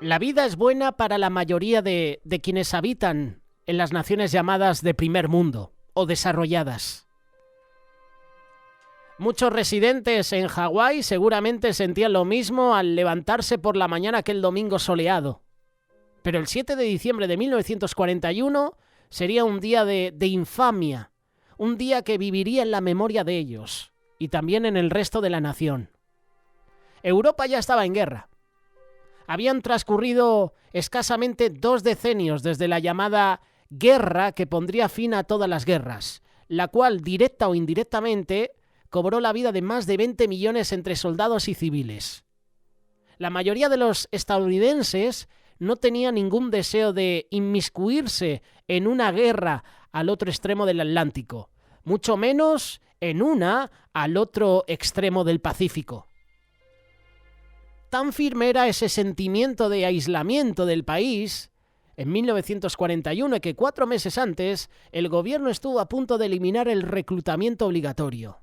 La vida es buena para la mayoría de quienes habitan en las naciones llamadas de primer mundo o desarrolladas. Muchos residentes en Hawái seguramente sentían lo mismo al levantarse por la mañana aquel domingo soleado. Pero el 7 de diciembre de 1941 sería un día de infamia, un día que viviría en la memoria de ellos y también en el resto de la nación. Europa ya estaba en guerra. Habían transcurrido escasamente 2 decenios desde la llamada guerra que pondría fin a todas las guerras, la cual, directa o indirectamente, cobró la vida de más de 20 millones entre soldados y civiles. La mayoría de los estadounidenses no tenía ningún deseo de inmiscuirse en una guerra al otro extremo del Atlántico, mucho menos en una al otro extremo del Pacífico. Tan firme era ese sentimiento de aislamiento del país en 1941 que 4 meses antes el gobierno estuvo a punto de eliminar el reclutamiento obligatorio.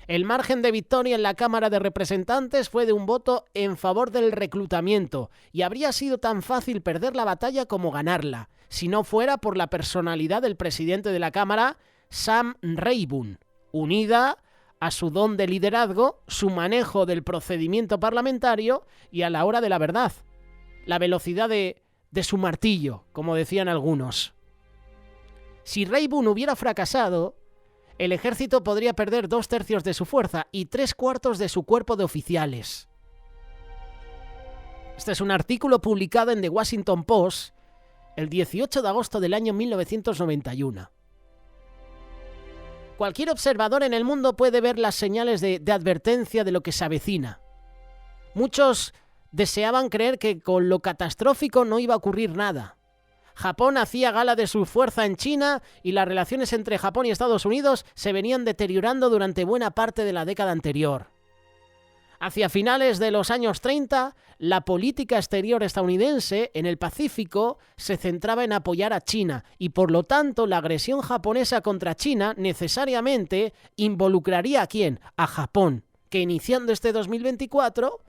El margen de victoria en la Cámara de Representantes fue de un voto en favor del reclutamiento y habría sido tan fácil perder la batalla como ganarla, si no fuera por la personalidad del presidente de la Cámara, Sam Rayburn, unida a su don de liderazgo, su manejo del procedimiento parlamentario y a la hora de la verdad, la velocidad de su martillo, como decían algunos. Si Rayburn hubiera fracasado, el ejército podría perder 2/3 de su fuerza y 3/4 de su cuerpo de oficiales. Este es un artículo publicado en The Washington Post el 18 de agosto del año 1991. Cualquier observador en el mundo puede ver las señales de advertencia de lo que se avecina. Muchos deseaban creer que con lo catastrófico no iba a ocurrir nada. Japón hacía gala de su fuerza en China y las relaciones entre Japón y Estados Unidos se venían deteriorando durante buena parte de la década anterior. Hacia finales de los años 30, la política exterior estadounidense en el Pacífico se centraba en apoyar a China y, por lo tanto, la agresión japonesa contra China necesariamente involucraría ¿a quién? A Japón, que iniciando este 2024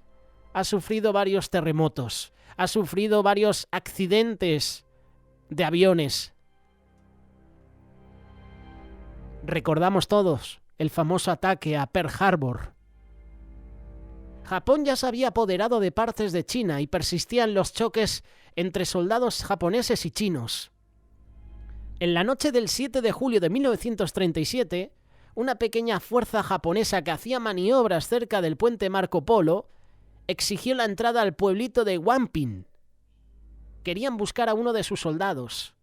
ha sufrido varios terremotos, ha sufrido varios accidentes de aviones. Recordamos todos el famoso ataque a Pearl Harbor. Japón ya se había apoderado de partes de China y persistían los choques entre soldados japoneses y chinos. En la noche del 7 de julio de 1937, una pequeña fuerza japonesa que hacía maniobras cerca del puente Marco Polo exigió la entrada al pueblito de Wanping. Querían buscar a uno de sus soldados.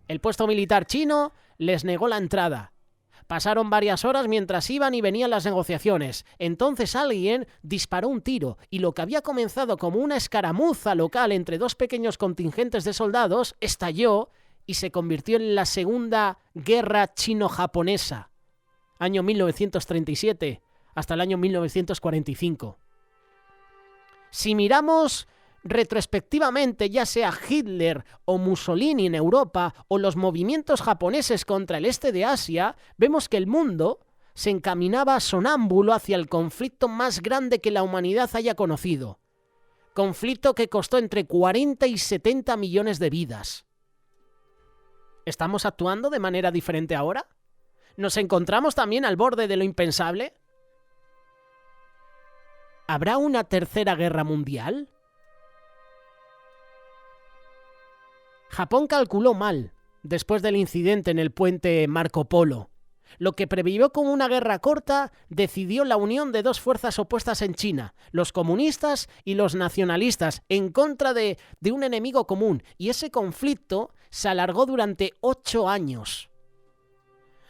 El puesto militar chino les negó la entrada. Pasaron varias horas mientras iban y venían las negociaciones. Entonces alguien disparó un tiro y lo que había comenzado como una escaramuza local entre 2 pequeños contingentes de soldados estalló y se convirtió en la Segunda Guerra Chino-Japonesa, año 1937 hasta el año 1945. Si miramos retrospectivamente, ya sea Hitler o Mussolini en Europa o los movimientos japoneses contra el este de Asia, vemos que el mundo se encaminaba sonámbulo hacia el conflicto más grande que la humanidad haya conocido. Conflicto que costó entre 40 y 70 millones de vidas. ¿Estamos actuando de manera diferente ahora? ¿Nos encontramos también al borde de lo impensable? ¿Habrá una tercera guerra mundial? Japón calculó mal después del incidente en el puente Marco Polo. Lo que previó como una guerra corta decidió la unión de 2 fuerzas opuestas en China, los comunistas y los nacionalistas, en contra de un enemigo común, y ese conflicto se alargó durante 8 años.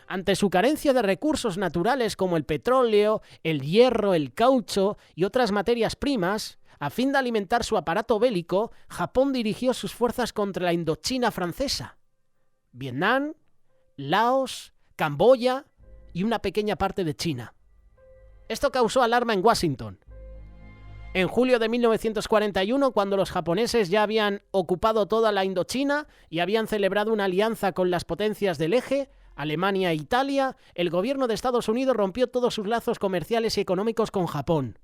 Ante su carencia de recursos naturales como el petróleo, el hierro, el caucho y otras materias primas, a fin de alimentar su aparato bélico, Japón dirigió sus fuerzas contra la Indochina francesa, Vietnam, Laos, Camboya y una pequeña parte de China. Esto causó alarma en Washington. En julio de 1941, cuando los japoneses ya habían ocupado toda la Indochina y habían celebrado una alianza con las potencias del Eje, Alemania e Italia, el gobierno de Estados Unidos rompió todos sus lazos comerciales y económicos con Japón.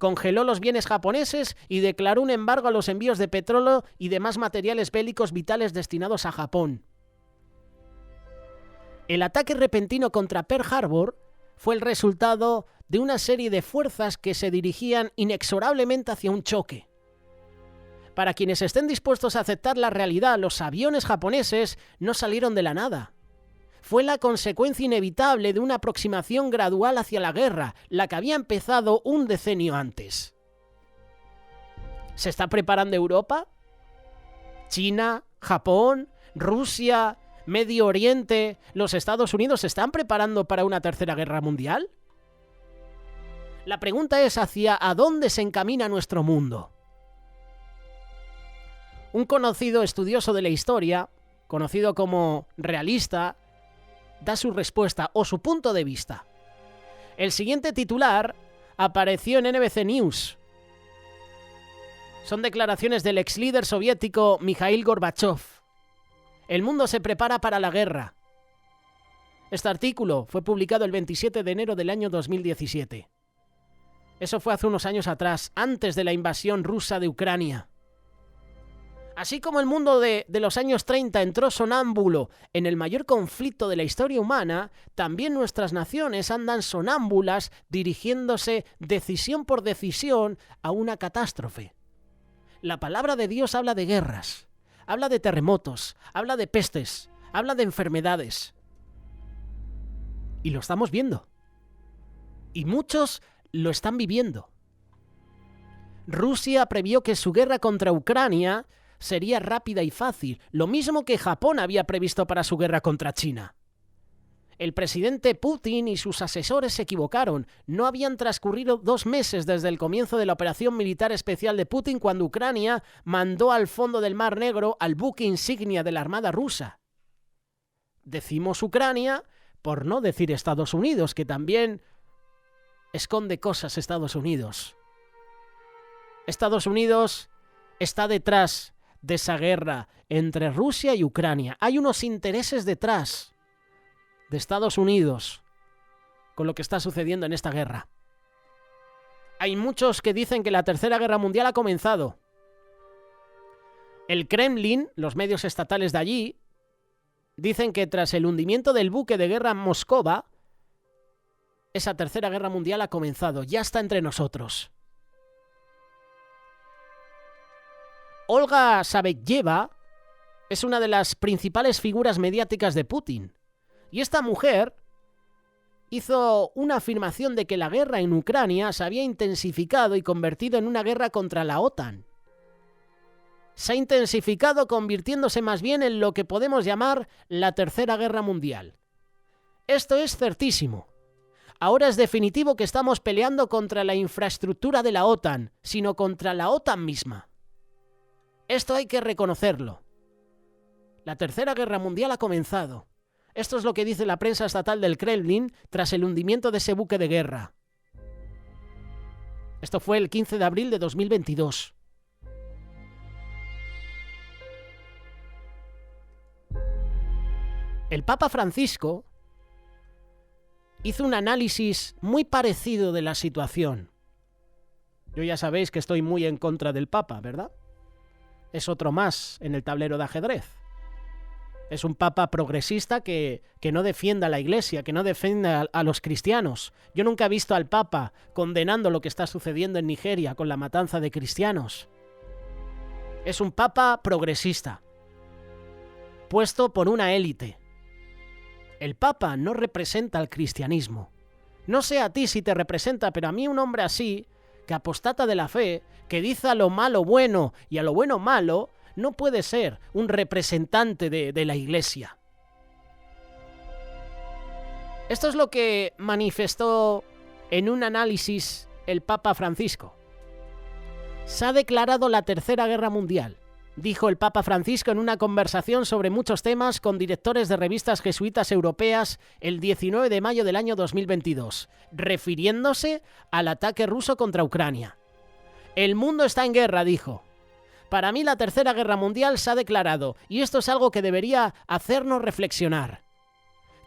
congeló los bienes japoneses y declaró un embargo a los envíos de petróleo y demás materiales bélicos vitales destinados a Japón. El ataque repentino contra Pearl Harbor fue el resultado de una serie de fuerzas que se dirigían inexorablemente hacia un choque. Para quienes estén dispuestos a aceptar la realidad, los aviones japoneses no salieron de la nada. Fue la consecuencia inevitable de una aproximación gradual hacia la guerra, la que había empezado un decenio antes. ¿Se está preparando Europa? ¿China? ¿Japón? ¿Rusia? ¿Medio Oriente? ¿Los Estados Unidos se están preparando para una tercera guerra mundial? La pregunta es hacia a dónde se encamina nuestro mundo. Un conocido estudioso de la historia, conocido como realista, da su respuesta o su punto de vista. El siguiente titular apareció en NBC News. Son declaraciones del ex líder soviético Mikhail Gorbachev. El mundo se prepara para la guerra. Este artículo fue publicado el 27 de enero del año 2017. Eso fue hace unos años atrás, antes de la invasión rusa de Ucrania. Así como el mundo de los años 30 entró sonámbulo en el mayor conflicto de la historia humana, también nuestras naciones andan sonámbulas dirigiéndose decisión por decisión a una catástrofe. La palabra de Dios habla de guerras, habla de terremotos, habla de pestes, habla de enfermedades. Y lo estamos viendo. Y muchos lo están viviendo. Rusia previó que su guerra contra Ucrania sería rápida y fácil, lo mismo que Japón había previsto para su guerra contra China. El presidente Putin y sus asesores se equivocaron. No habían transcurrido 2 meses desde el comienzo de la operación militar especial de Putin cuando Ucrania mandó al fondo del Mar Negro al buque insignia de la Armada rusa. Decimos Ucrania por no decir Estados Unidos, que también esconde cosas Estados Unidos. Estados Unidos está detrás de esa guerra entre Rusia y Ucrania. Hay unos intereses detrás de Estados Unidos con lo que está sucediendo en esta guerra. Hay muchos que dicen que la Tercera Guerra Mundial ha comenzado. El Kremlin, los medios estatales de allí, dicen que tras el hundimiento del buque de guerra Moscova, esa Tercera Guerra Mundial ha comenzado, ya está entre nosotros. Olga Sabetyeva es una de las principales figuras mediáticas de Putin. Y esta mujer hizo una afirmación de que la guerra en Ucrania se había intensificado y convertido en una guerra contra la OTAN. Se ha intensificado convirtiéndose más bien en lo que podemos llamar la Tercera Guerra Mundial. Esto es certísimo. Ahora es definitivo que estamos peleando contra la infraestructura de la OTAN, sino contra la OTAN misma. Esto hay que reconocerlo. La Tercera Guerra Mundial ha comenzado. Esto es lo que dice la prensa estatal del Kremlin tras el hundimiento de ese buque de guerra. Esto fue el 15 de abril de 2022. El Papa Francisco hizo un análisis muy parecido de la situación. Yo ya sabéis que estoy muy en contra del Papa, ¿verdad? Es otro más en el tablero de ajedrez. Es un papa progresista que no defienda a la Iglesia, que no defienda a los cristianos. Yo nunca he visto al Papa condenando lo que está sucediendo en Nigeria con la matanza de cristianos. Es un papa progresista, puesto por una élite. El Papa no representa al cristianismo. No sé a ti si te representa, pero a mí un hombre así, que apostata de la fe, que dice a lo malo bueno y a lo bueno malo, no puede ser un representante de la Iglesia. Esto es lo que manifestó en un análisis el Papa Francisco. Se ha declarado la Tercera Guerra Mundial, dijo el Papa Francisco en una conversación sobre muchos temas con directores de revistas jesuitas europeas el 19 de mayo del año 2022, refiriéndose al ataque ruso contra Ucrania. El mundo está en guerra, dijo. Para mí la Tercera Guerra Mundial se ha declarado, y esto es algo que debería hacernos reflexionar.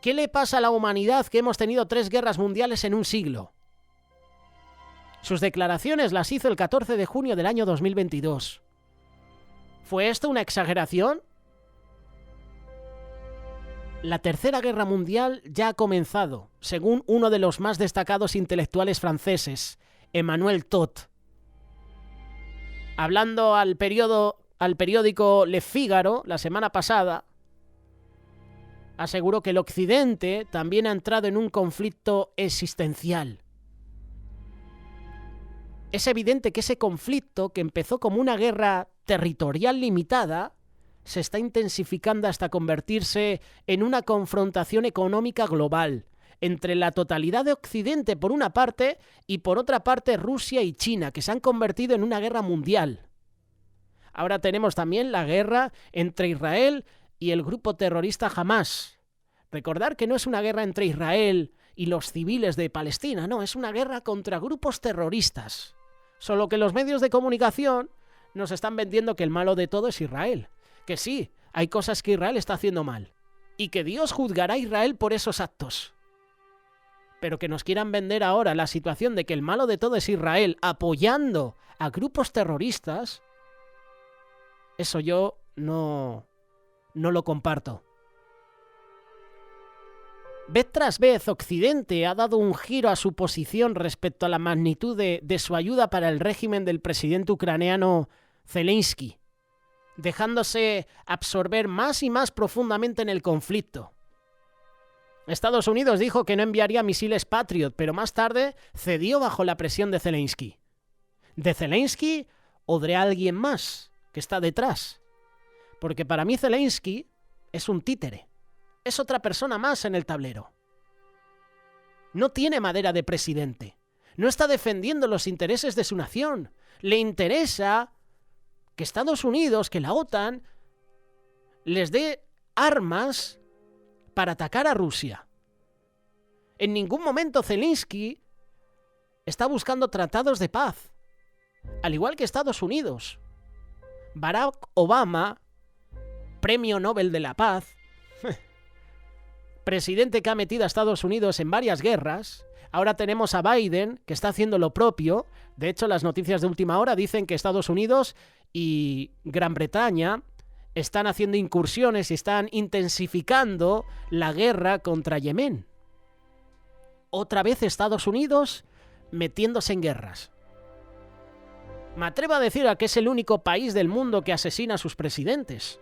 ¿Qué le pasa a la humanidad que hemos tenido 3 guerras mundiales en un siglo? Sus declaraciones las hizo el 14 de junio del año 2022. ¿Fue esto una exageración? La Tercera Guerra Mundial ya ha comenzado, según uno de los más destacados intelectuales franceses, Emmanuel Tot. Hablando al periódico Le Figaro la semana pasada, aseguró que el Occidente también ha entrado en un conflicto existencial. Es evidente que ese conflicto, que empezó como una guerra territorial limitada, se está intensificando hasta convertirse en una confrontación económica global entre la totalidad de Occidente por una parte y por otra parte Rusia y China, que se han convertido en una guerra mundial. Ahora tenemos también la guerra entre Israel y el grupo terrorista Hamás. Recordar que no es una guerra entre Israel y los civiles de Palestina, no, es una guerra contra grupos terroristas. Solo que los medios de comunicación nos están vendiendo que el malo de todo es Israel. Que sí, hay cosas que Israel está haciendo mal. Y que Dios juzgará a Israel por esos actos. Pero que nos quieran vender ahora la situación de que el malo de todo es Israel apoyando a grupos terroristas, eso yo no lo comparto. Vez tras vez, Occidente ha dado un giro a su posición respecto a la magnitud de su ayuda para el régimen del presidente ucraniano Zelensky, dejándose absorber más y más profundamente en el conflicto. Estados Unidos dijo que no enviaría misiles Patriot, pero más tarde cedió bajo la presión de Zelensky. ¿De Zelensky o de alguien más que está detrás? Porque para mí Zelensky es un títere. Es otra persona más en el tablero. No tiene madera de presidente. No está defendiendo los intereses de su nación. Le interesa que Estados Unidos, que la OTAN, les dé armas para atacar a Rusia. En ningún momento Zelensky está buscando tratados de paz, al igual que Estados Unidos. Barack Obama, Premio Nobel de la Paz, presidente que ha metido a Estados Unidos en varias guerras. Ahora tenemos a Biden, que está haciendo lo propio. De hecho, las noticias de última hora dicen que Estados Unidos y Gran Bretaña están haciendo incursiones y están intensificando la guerra contra Yemen. Otra vez Estados Unidos metiéndose en guerras. Me atrevo a decir que es el único país del mundo que asesina a sus presidentes.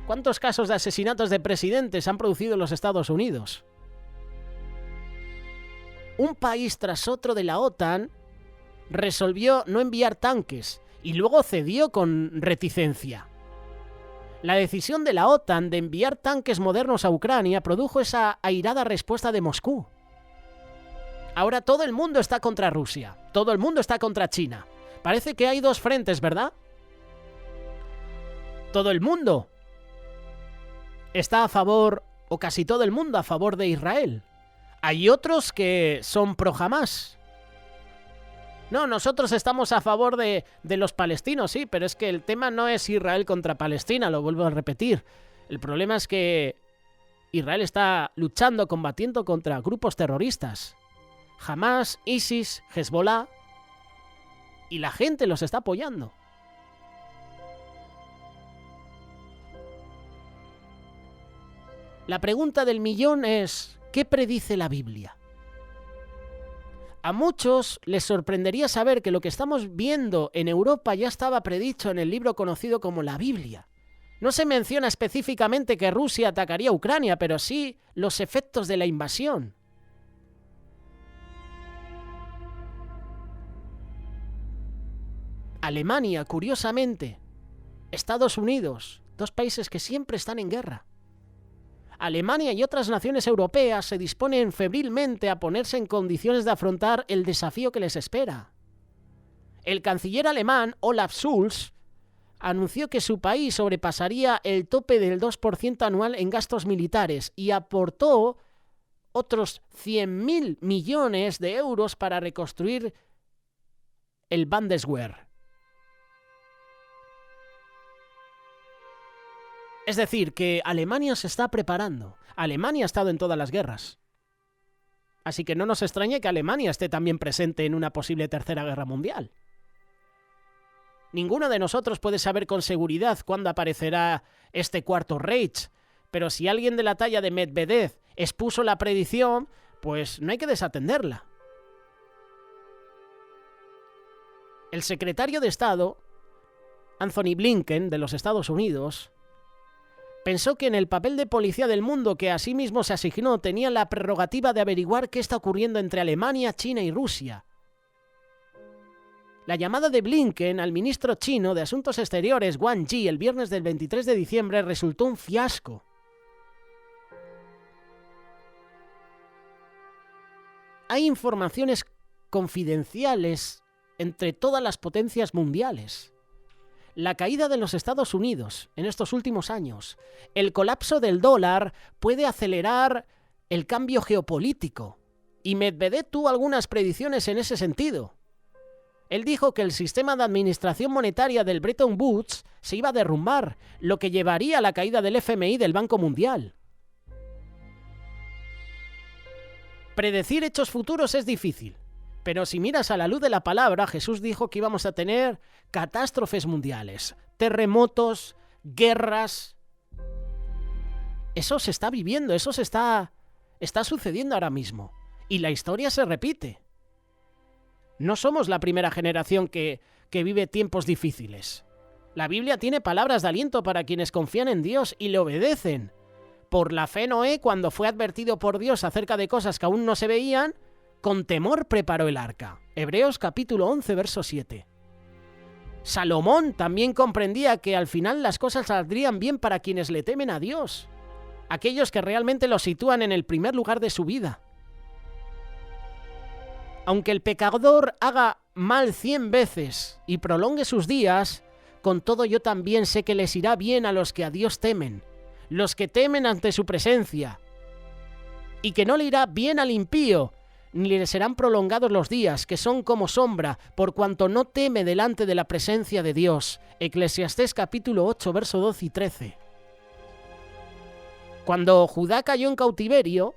¿Cuántos casos de asesinatos de presidentes han producido los Estados Unidos? Un país tras otro de la OTAN resolvió no enviar tanques y luego cedió con reticencia. La decisión de la OTAN de enviar tanques modernos a Ucrania produjo esa airada respuesta de Moscú. Ahora todo el mundo está contra Rusia, todo el mundo está contra China. Parece que hay dos frentes, ¿verdad? Todo el mundo está a favor, o casi todo el mundo a favor de Israel. Hay otros que son pro Hamás. No, nosotros estamos a favor de los palestinos, sí, pero es que el tema no es Israel contra Palestina, lo vuelvo a repetir. El problema es que Israel está luchando, combatiendo contra grupos terroristas. Hamás, ISIS, Hezbollah, y la gente los está apoyando. La pregunta del millón es, ¿qué predice la Biblia? A muchos les sorprendería saber que lo que estamos viendo en Europa ya estaba predicho en el libro conocido como la Biblia. No se menciona específicamente que Rusia atacaría a Ucrania, pero sí los efectos de la invasión. Alemania, curiosamente, Estados Unidos, dos países que siempre están en guerra. Alemania y otras naciones europeas se disponen febrilmente a ponerse en condiciones de afrontar el desafío que les espera. El canciller alemán Olaf Scholz anunció que su país sobrepasaría el tope del 2% anual en gastos militares y aportó otros 100.000 millones de euros para reconstruir el Bundeswehr. Es decir, que Alemania se está preparando. Alemania ha estado en todas las guerras. Así que no nos extrañe que Alemania esté también presente en una posible tercera guerra mundial. Ninguno de nosotros puede saber con seguridad cuándo aparecerá este cuarto Reich, pero si alguien de la talla de Medvedev expuso la predicción, pues no hay que desatenderla. El secretario de Estado, Anthony Blinken, de los Estados Unidos, pensó que en el papel de policía del mundo que a sí mismo se asignó tenía la prerrogativa de averiguar qué está ocurriendo entre Alemania, China y Rusia. La llamada de Blinken al ministro chino de Asuntos Exteriores, Wang Yi, el viernes del 23 de diciembre resultó un fiasco. Hay informaciones confidenciales entre todas las potencias mundiales. La caída de los Estados Unidos en estos últimos años, el colapso del dólar puede acelerar el cambio geopolítico. Y Medvedev tuvo algunas predicciones en ese sentido. Él dijo que el sistema de administración monetaria del Bretton Woods se iba a derrumbar, lo que llevaría a la caída del FMI del Banco Mundial. Predecir hechos futuros es difícil, pero si miras a la luz de la palabra, Jesús dijo que íbamos a tener catástrofes mundiales, terremotos, guerras. Eso se está viviendo, eso está sucediendo ahora mismo. Y la historia se repite. No somos la primera generación que vive tiempos difíciles. La Biblia tiene palabras de aliento para quienes confían en Dios y le obedecen. Por la fe Noé, cuando fue advertido por Dios acerca de cosas que aún no se veían, con temor preparó el arca. Hebreos capítulo 11, verso 7. Salomón también comprendía que al final las cosas saldrían bien para quienes le temen a Dios, aquellos que realmente lo sitúan en el primer lugar de su vida. Aunque el pecador haga mal 100 veces y prolongue sus días, con todo yo también sé que les irá bien a los que a Dios temen, los que temen ante su presencia, y que no le irá bien al impío, ni le serán prolongados los días, que son como sombra, por cuanto no teme delante de la presencia de Dios. Eclesiastés capítulo 8, verso 12 y 13. Cuando Judá cayó en cautiverio,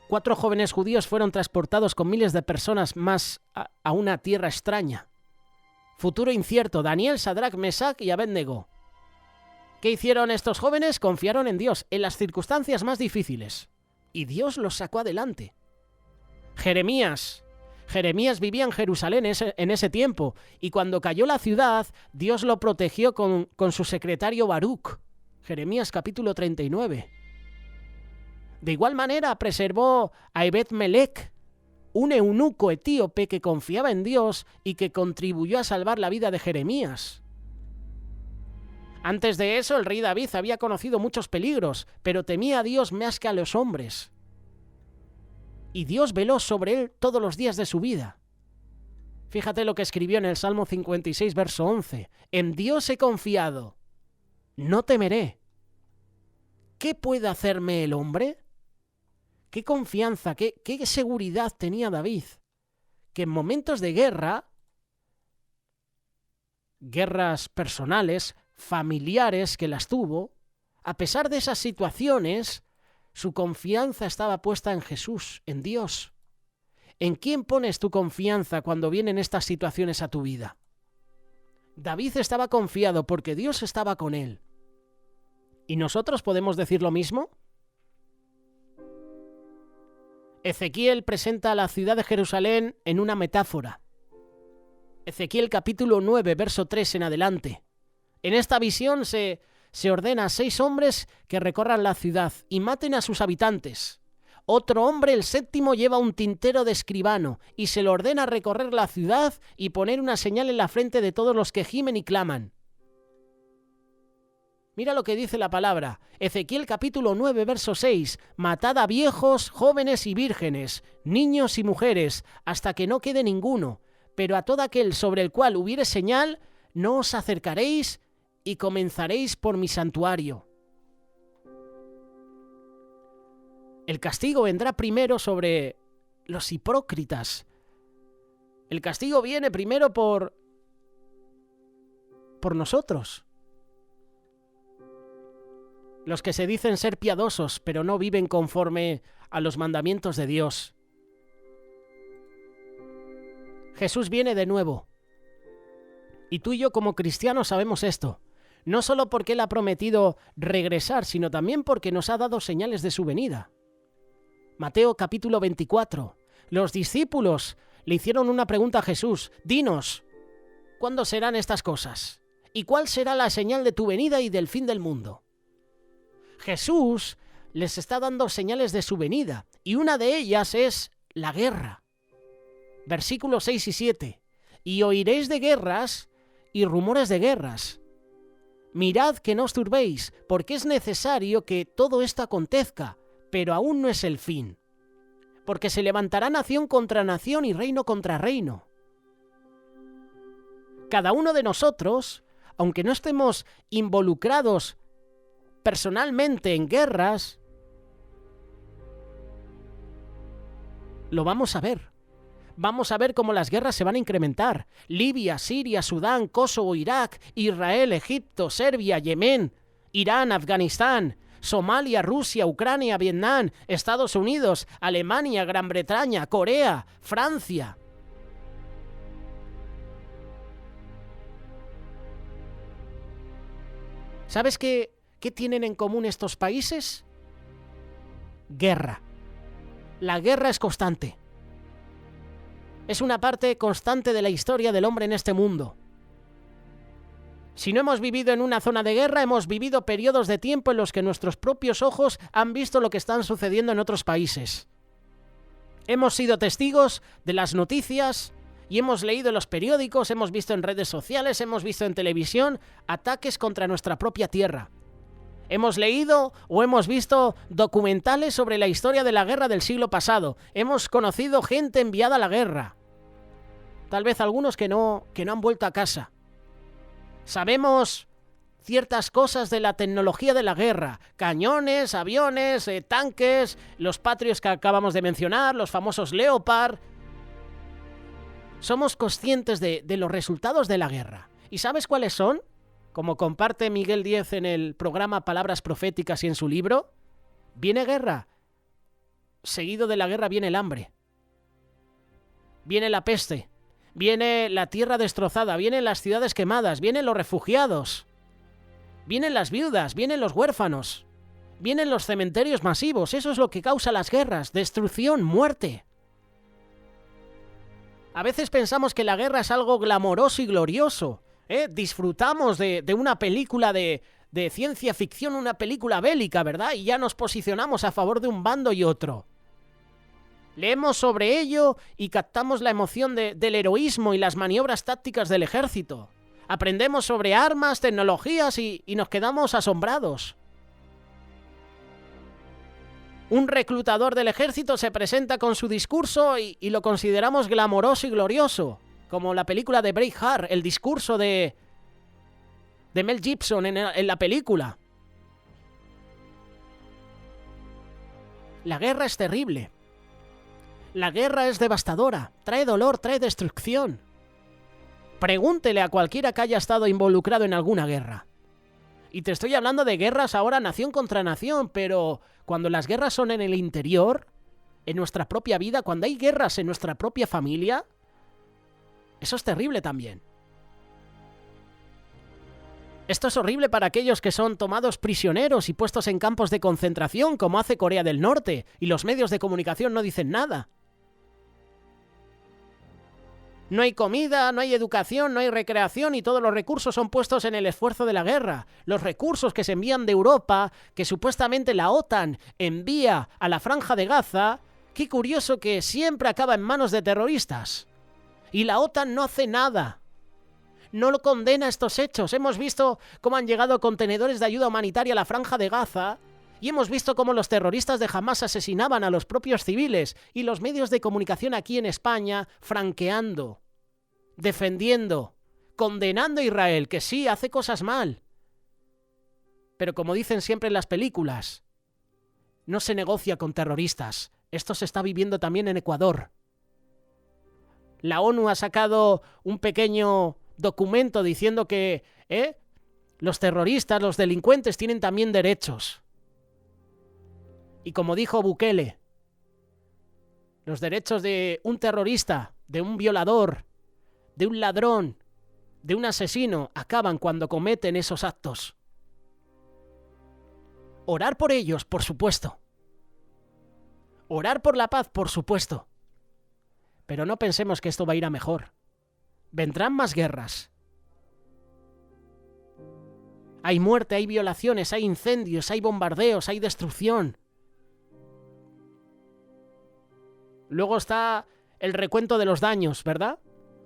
4 jóvenes judíos fueron transportados con miles de personas más a una tierra extraña. Futuro incierto: Daniel, Sadrac, Mesac y Abednego. ¿Qué hicieron estos jóvenes? Confiaron en Dios en las circunstancias más difíciles. Y Dios los sacó adelante. Jeremías vivía en Jerusalén en ese tiempo, y cuando cayó la ciudad, Dios lo protegió con su secretario Baruch. Jeremías capítulo 39. De igual manera preservó a Ebed-Melech, un eunuco etíope que confiaba en Dios y que contribuyó a salvar la vida de Jeremías. Antes de eso, el rey David había conocido muchos peligros, pero temía a Dios más que a los hombres. Y Dios veló sobre él todos los días de su vida. Fíjate lo que escribió en el Salmo 56, verso 11. En Dios he confiado, no temeré. ¿Qué puede hacerme el hombre? Qué confianza, qué seguridad tenía David, que en momentos de guerras personales, familiares que las tuvo, a pesar de esas situaciones, su confianza estaba puesta en Jesús, en Dios. ¿En quién pones tu confianza cuando vienen estas situaciones a tu vida? David estaba confiado porque Dios estaba con él. ¿Y nosotros podemos decir lo mismo? Ezequiel presenta a la ciudad de Jerusalén en una metáfora. Ezequiel capítulo 9, verso 3 en adelante. En esta visión se ordena a 6 hombres que recorran la ciudad y maten a sus habitantes. Otro hombre, el 7º, lleva un tintero de escribano y se le ordena recorrer la ciudad y poner una señal en la frente de todos los que gimen y claman. Mira lo que dice la palabra. Ezequiel capítulo 9, verso 6. Matad a viejos, jóvenes y vírgenes, niños y mujeres, hasta que no quede ninguno. Pero a todo aquel sobre el cual hubiere señal, no os acercaréis y comenzaréis por mi santuario. El castigo vendrá primero sobre los hipócritas. El castigo viene primero por nosotros. Los que se dicen ser piadosos, pero no viven conforme a los mandamientos de Dios. Jesús viene de nuevo. Y tú y yo como cristianos sabemos esto. No solo porque Él ha prometido regresar, sino también porque nos ha dado señales de su venida. Mateo capítulo 24. Los discípulos le hicieron una pregunta a Jesús. Dinos, ¿cuándo serán estas cosas? ¿Y cuál será la señal de tu venida y del fin del mundo? Jesús les está dando señales de su venida, y una de ellas es la guerra. Versículos 6 y 7. Y oiréis de guerras y rumores de guerras. Mirad que no os turbéis, porque es necesario que todo esto acontezca, pero aún no es el fin. Porque se levantará nación contra nación y reino contra reino. Cada uno de nosotros, aunque no estemos involucrados personalmente en guerras, lo vamos a ver. Vamos a ver cómo las guerras se van a incrementar. Libia, Siria, Sudán, Kosovo, Irak, Israel, Egipto, Serbia, Yemen, Irán, Afganistán, Somalia, Rusia, Ucrania, Vietnam, Estados Unidos, Alemania, Gran Bretaña, Corea, Francia. ¿Sabes qué tienen en común estos países? Guerra. La guerra es constante. Es una parte constante de la historia del hombre en este mundo. Si no hemos vivido en una zona de guerra, hemos vivido periodos de tiempo en los que nuestros propios ojos han visto lo que está sucediendo en otros países. Hemos sido testigos de las noticias y hemos leído en los periódicos, hemos visto en redes sociales, hemos visto en televisión ataques contra nuestra propia tierra. Hemos leído o hemos visto documentales sobre la historia de la guerra del siglo pasado. Hemos conocido gente enviada a la guerra. Tal vez algunos que no han vuelto a casa. Sabemos ciertas cosas de la tecnología de la guerra. Cañones, aviones, tanques, los Patriots que acabamos de mencionar, los famosos Leopard. Somos conscientes de los resultados de la guerra. ¿Y sabes cuáles son? Como comparte Miguel Díez en el programa Palabras Proféticas y en su libro, viene guerra. Seguido de la guerra viene el hambre. Viene la peste. Viene la tierra destrozada. Vienen las ciudades quemadas. Vienen los refugiados. Vienen las viudas. Vienen los huérfanos. Vienen los cementerios masivos. Eso es lo que causa las guerras. Destrucción, muerte. A veces pensamos que la guerra es algo glamoroso y glorioso. Disfrutamos de una película de ciencia ficción, una película bélica, ¿verdad? Y ya nos posicionamos a favor de un bando y otro. Leemos sobre ello y captamos la emoción del heroísmo y las maniobras tácticas del ejército. Aprendemos sobre armas, tecnologías y nos quedamos asombrados. Un reclutador del ejército se presenta con su discurso y lo consideramos glamoroso y glorioso. Como la película de Braveheart, el discurso de Mel Gibson en la película. La guerra es terrible. La guerra es devastadora. Trae dolor, trae destrucción. Pregúntele a cualquiera que haya estado involucrado en alguna guerra. Y te estoy hablando de guerras ahora nación contra nación, pero cuando las guerras son en el interior, en nuestra propia vida, cuando hay guerras en nuestra propia familia, eso es terrible también. Esto es horrible para aquellos que son tomados prisioneros y puestos en campos de concentración, como hace Corea del Norte, y los medios de comunicación no dicen nada. No hay comida, no hay educación, no hay recreación y todos los recursos son puestos en el esfuerzo de la guerra. Los recursos que se envían de Europa, que supuestamente la OTAN envía a la Franja de Gaza, qué curioso que siempre acaba en manos de terroristas. Y la OTAN no hace nada. No lo condena estos hechos. Hemos visto cómo han llegado contenedores de ayuda humanitaria a la Franja de Gaza y hemos visto cómo los terroristas de Hamás asesinaban a los propios civiles y los medios de comunicación aquí en España franqueando, defendiendo, condenando a Israel, que sí, hace cosas mal. Pero como dicen siempre en las películas, no se negocia con terroristas. Esto se está viviendo también en Ecuador. La ONU ha sacado un pequeño documento diciendo que los terroristas, los delincuentes tienen también derechos. Y como dijo Bukele, Los derechos de un terrorista, de un violador, de un ladrón, de un asesino, acaban cuando cometen esos actos. Orar por ellos, por supuesto. Orar por la paz, por supuesto. Pero no pensemos que esto va a ir a mejor. Vendrán más guerras. Hay muerte, hay violaciones, hay incendios, hay bombardeos, hay destrucción. Luego está el recuento de los daños, ¿verdad?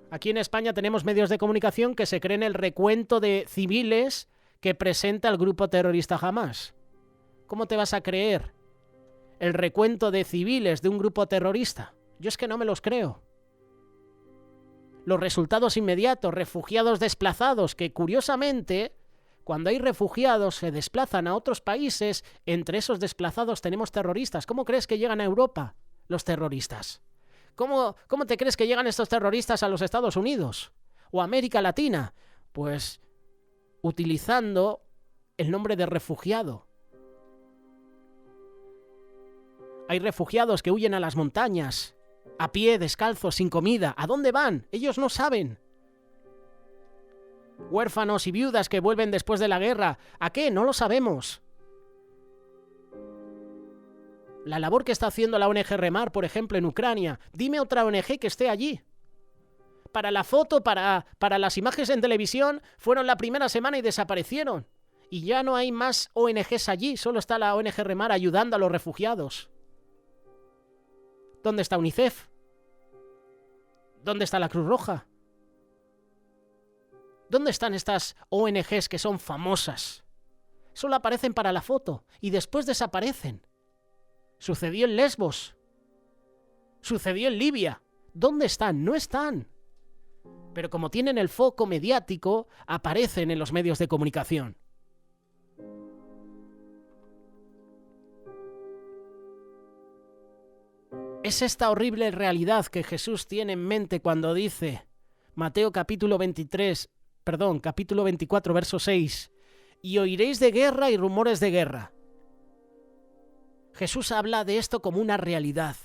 Aquí en España tenemos medios de comunicación que se creen el recuento de civiles que presenta el grupo terrorista Hamás. ¿Cómo te vas a creer el recuento de civiles de un grupo terrorista? Yo es que no me los creo. Los resultados inmediatos, refugiados desplazados, que curiosamente, cuando hay refugiados se desplazan a otros países, entre esos desplazados tenemos terroristas. ¿Cómo crees que llegan a Europa los terroristas? ¿Cómo te crees que llegan estos terroristas a los Estados Unidos o a América Latina? Pues utilizando el nombre de refugiado. Hay refugiados que huyen a las montañas, a pie, descalzos, sin comida. ¿A dónde van? Ellos no saben. Huérfanos y viudas que vuelven después de la guerra. ¿A qué? No lo sabemos. La labor que está haciendo la ONG Remar, por ejemplo, en Ucrania. Dime otra ONG que esté allí. Para la foto, para las imágenes en televisión, fueron la primera semana y desaparecieron. Y ya no hay más ONGs allí, solo está la ONG Remar ayudando a los refugiados. ¿Dónde está UNICEF? ¿Dónde está la Cruz Roja? ¿Dónde están estas ONGs que son famosas? Solo aparecen para la foto y después desaparecen. Sucedió en Lesbos. Sucedió en Libia. ¿Dónde están? No están. Pero como tienen el foco mediático, aparecen en los medios de comunicación. Es esta horrible realidad que Jesús tiene en mente cuando dice, Mateo capítulo 24, verso 6, y oiréis de guerra y rumores de guerra. Jesús habla de esto como una realidad.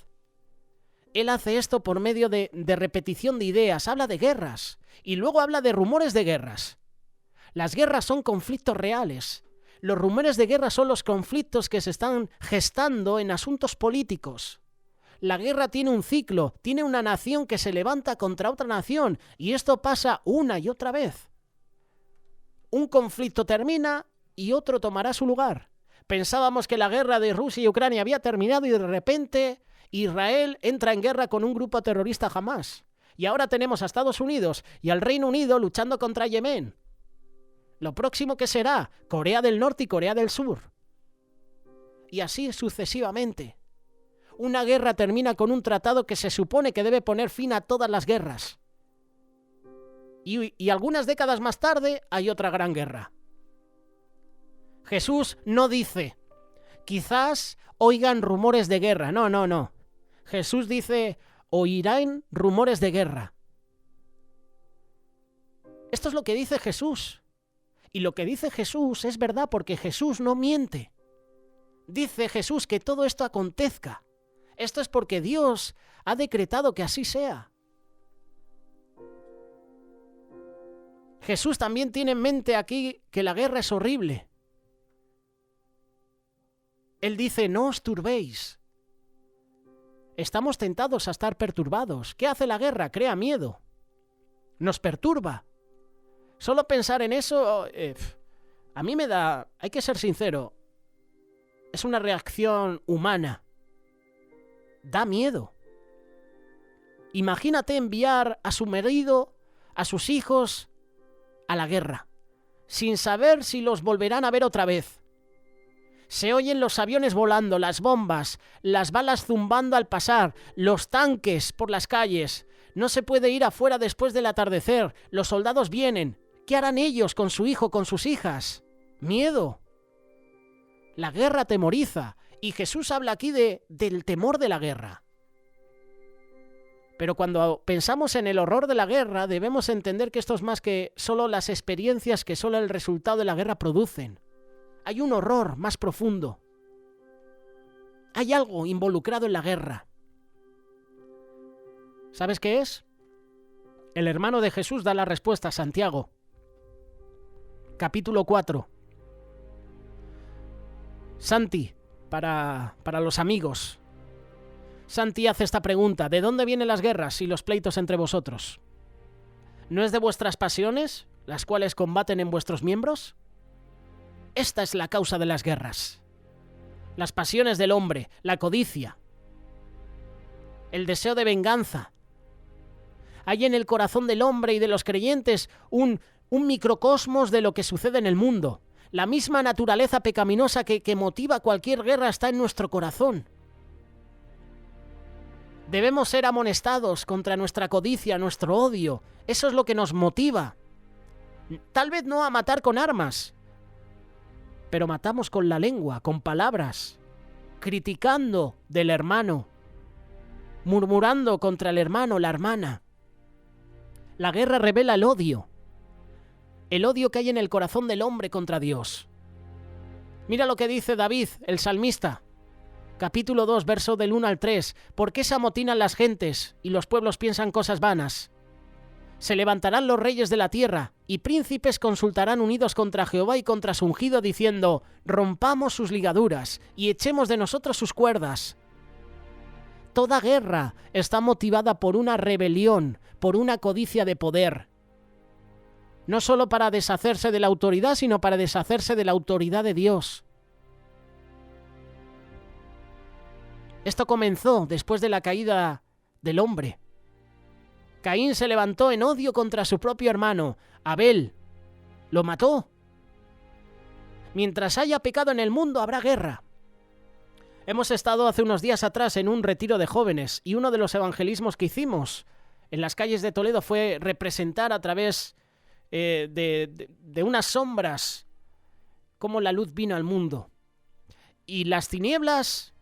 Él hace esto por medio de repetición de ideas, habla de guerras y luego habla de rumores de guerras. Las guerras son conflictos reales. Los rumores de guerra son los conflictos que se están gestando en asuntos políticos. La guerra tiene un ciclo, tiene una nación que se levanta contra otra nación y esto pasa una y otra vez. Un conflicto termina y otro tomará su lugar. Pensábamos que la guerra de Rusia y Ucrania había terminado y de repente Israel entra en guerra con un grupo terrorista Hamás. Y ahora tenemos a Estados Unidos y al Reino Unido luchando contra Yemen. Lo próximo que será Corea del Norte y Corea del Sur. Y así sucesivamente. Una guerra termina con un tratado que se supone que debe poner fin a todas las guerras. Y algunas décadas más tarde hay otra gran guerra. Jesús no dice, quizás oigan rumores de guerra. No. Jesús dice, oirán rumores de guerra. Esto es lo que dice Jesús. Y lo que dice Jesús es verdad porque Jesús no miente. Dice Jesús que todo esto acontezca. Esto es porque Dios ha decretado que así sea. Jesús también tiene en mente aquí que la guerra es horrible. Él dice, no os turbéis. Estamos tentados a estar perturbados. ¿Qué hace la guerra? Crea miedo. Nos perturba. Solo pensar en eso, a mí me da, hay que ser sincero, es una reacción humana. Da miedo. Imagínate enviar a su marido, a sus hijos, a la guerra, sin saber si los volverán a ver otra vez. Se oyen los aviones volando, las bombas, las balas zumbando al pasar, los tanques por las calles. No se puede ir afuera después del atardecer. Los soldados vienen. ¿Qué harán ellos con su hijo, con sus hijas? Miedo. La guerra atemoriza. Y Jesús habla aquí del temor de la guerra. Pero cuando pensamos en el horror de la guerra, debemos entender que esto es más que solo las experiencias que solo el resultado de la guerra producen. Hay un horror más profundo. Hay algo involucrado en la guerra. ¿Sabes qué es? El hermano de Jesús da la respuesta, Santiago. Capítulo 4. Santi, para los amigos. Santi hace esta pregunta: ¿de dónde vienen las guerras y los pleitos entre vosotros? ¿No es de vuestras pasiones, las cuales combaten en vuestros miembros? Esta es la causa de las guerras. Las pasiones del hombre, la codicia, el deseo de venganza. Hay en el corazón del hombre y de los creyentes un microcosmos de lo que sucede en el mundo. La misma naturaleza pecaminosa que motiva cualquier guerra está en nuestro corazón. Debemos ser amonestados contra nuestra codicia, nuestro odio. Eso es lo que nos motiva. Tal vez no a matar con armas, pero matamos con la lengua, con palabras, criticando del hermano, murmurando contra el hermano, la hermana. La guerra revela el odio que hay en el corazón del hombre contra Dios. Mira lo que dice David, el salmista, capítulo 2, verso del 1 al 3. ¿Por qué se amotinan las gentes y los pueblos piensan cosas vanas? Se levantarán los reyes de la tierra, y príncipes consultarán unidos contra Jehová y contra su ungido, diciendo: rompamos sus ligaduras y echemos de nosotros sus cuerdas. Toda guerra está motivada por una rebelión, por una codicia de poder. No solo para deshacerse de la autoridad, sino para deshacerse de la autoridad de Dios. Esto comenzó después de la caída del hombre. Caín se levantó en odio contra su propio hermano. Abel lo mató. Mientras haya pecado en el mundo, habrá guerra. Hemos estado hace unos días atrás en un retiro de jóvenes, y uno de los evangelismos que hicimos en las calles de Toledo fue representar a través de unas sombras cómo la luz vino al mundo. Y las tinieblas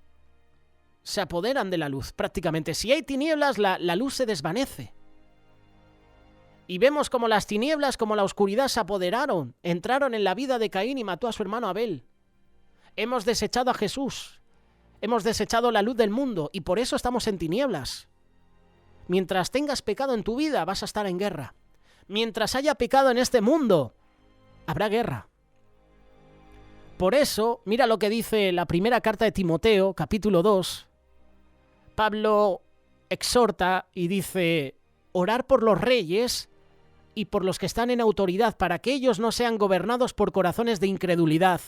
se apoderan de la luz, prácticamente. Si hay tinieblas, la luz se desvanece. Y vemos como las tinieblas, como la oscuridad se apoderaron, entraron en la vida de Caín y mató a su hermano Abel. Hemos desechado a Jesús, hemos desechado la luz del mundo, y por eso estamos en tinieblas. Mientras tengas pecado en tu vida, vas a estar en guerra. Mientras haya pecado en este mundo, habrá guerra. Por eso, mira lo que dice la primera carta de Timoteo, capítulo 2. Pablo exhorta y dice: orar por los reyes y por los que están en autoridad, para que ellos no sean gobernados por corazones de incredulidad,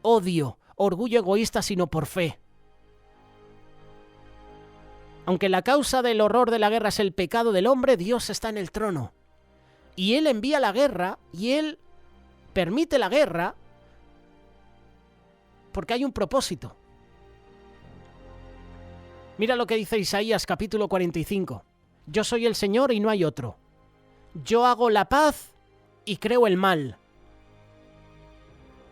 odio, orgullo egoísta, sino por fe. Aunque la causa del horror de la guerra es el pecado del hombre, Dios está en el trono. Y Él envía la guerra, y Él permite la guerra, porque hay un propósito. Mira lo que dice Isaías capítulo 45. Yo soy el Señor y no hay otro. Yo hago la paz y creo el mal.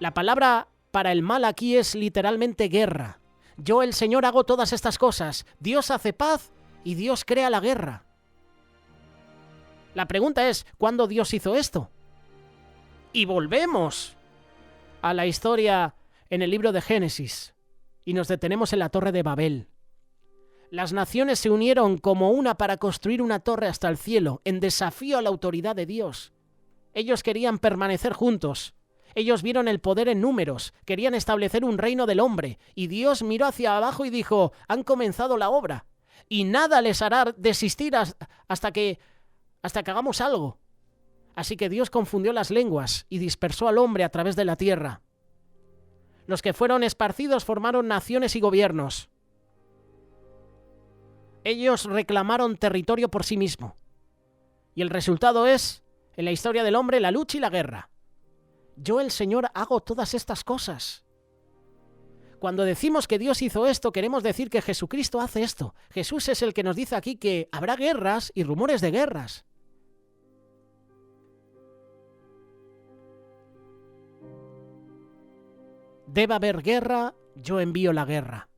La palabra para el mal aquí es literalmente guerra. Yo, el Señor, hago todas estas cosas. Dios hace paz y Dios crea la guerra. La pregunta es, ¿cuándo Dios hizo esto? Y volvemos a la historia en el libro de Génesis y nos detenemos en la Torre de Babel. Las naciones se unieron como una para construir una torre hasta el cielo, en desafío a la autoridad de Dios. Ellos querían permanecer juntos. Ellos vieron el poder en números, querían establecer un reino del hombre, y Dios miró hacia abajo y dijo: han comenzado la obra, y nada les hará desistir hasta que hagamos algo. Así que Dios confundió las lenguas y dispersó al hombre a través de la tierra. Los que fueron esparcidos formaron naciones y gobiernos. Ellos reclamaron territorio por sí mismo. Y el resultado es, en la historia del hombre, la lucha y la guerra. Yo, el Señor, hago todas estas cosas. Cuando decimos que Dios hizo esto, queremos decir que Jesucristo hace esto. Jesús es el que nos dice aquí que habrá guerras y rumores de guerras. Debe haber guerra, yo envío la guerra.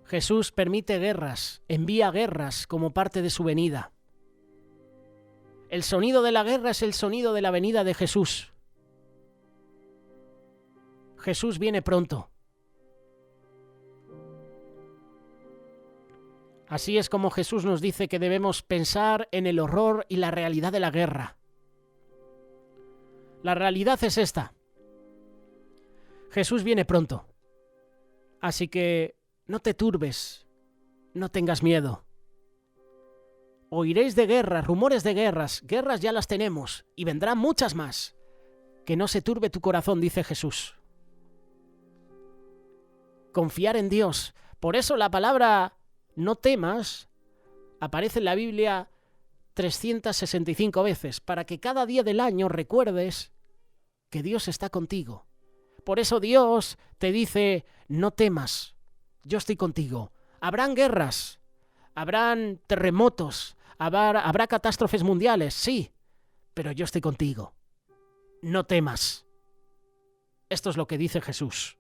Jesús permite guerras, envía guerras como parte de su venida. El sonido de la guerra es el sonido de la venida de Jesús. Jesús viene pronto. Así es como Jesús nos dice que debemos pensar en el horror y la realidad de la guerra. La realidad es esta. Jesús viene pronto. Así que no te turbes, no tengas miedo. Oiréis de guerras, rumores de guerras ya las tenemos, y vendrán muchas más. Que no se turbe tu corazón, dice Jesús. Confiar en Dios. Por eso la palabra no temas aparece en la Biblia 365 veces, para que cada día del año recuerdes que Dios está contigo. Por eso Dios te dice, no temas, yo estoy contigo. Habrán guerras, habrán terremotos, habrá catástrofes mundiales, sí, pero yo estoy contigo. No temas. Esto es lo que dice Jesús.